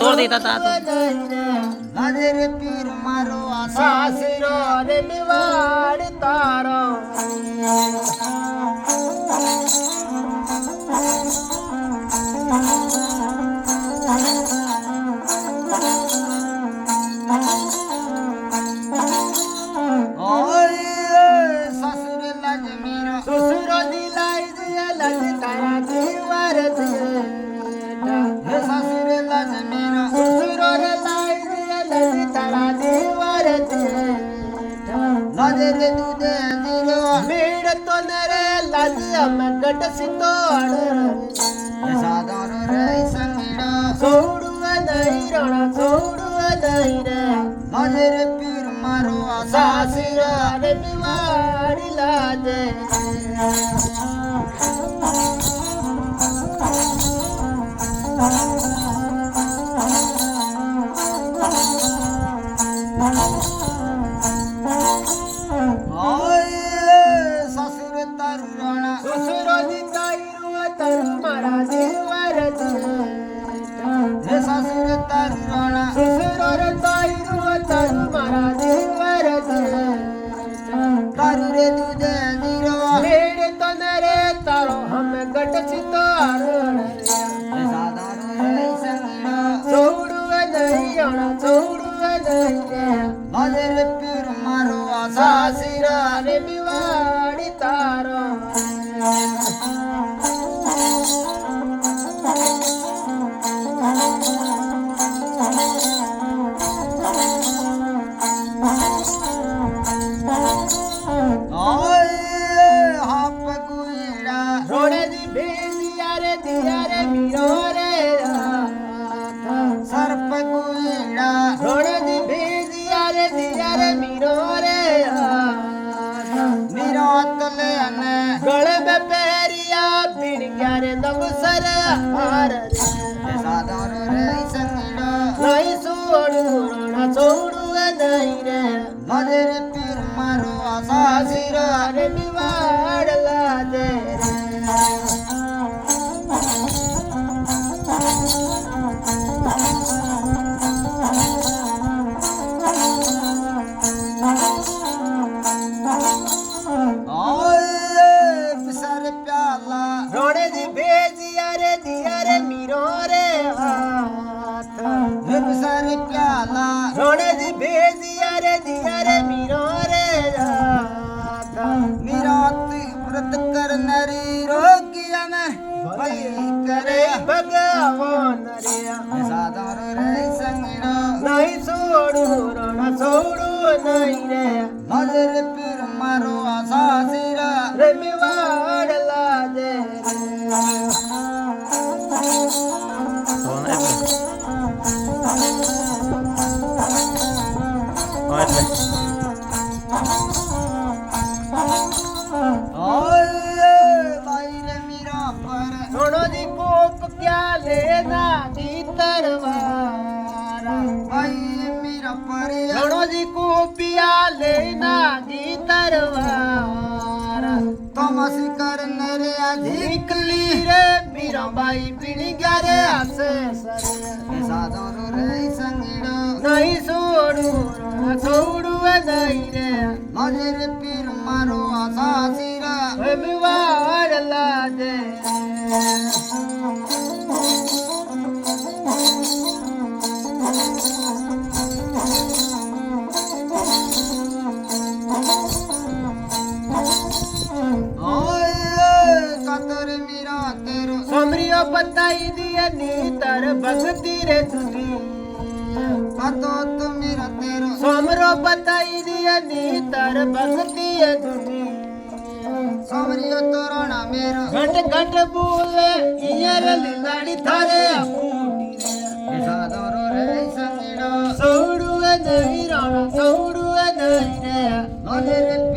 तोड़ देता था पीर मारो सासिरो रे मिवाड़ तारो पीर मारो सासिरा रे बिवाड़ी लादे पीर मारो सासिरा रे बिवाड़ी तारो पीर मारो सासिरा रे बिवाड़ लादे मीरा मारी रोकिया में भली करे भगवान रे सादर रे संगीरो नहीं छोड़ू रण छोड़ू नहीं रे मदर पीर मारो आशा सिरा रे मिवाड़ लाजे छोड़ो जी कोप क्या लेना जी तरवार छोड़ो जी कोपिया लेना जी तरवार तमसी करने रे निकली रे मीरा बाई पीड़ी गरे आसे सरे सादर रे संगीरो नहीं छोड़ू छोड़ू नहीं रे मदर पीर मारो आशा सिरा मिवाड़ लाजे समरियो बताई दिया नीतर भक्ति रे तुझी समरो बताई दिया नीतर भक्ति है तुझी घट घट बोले इयर लाड़ी थारे सौड़ू नहीं राणा सौड़ू नहीं रे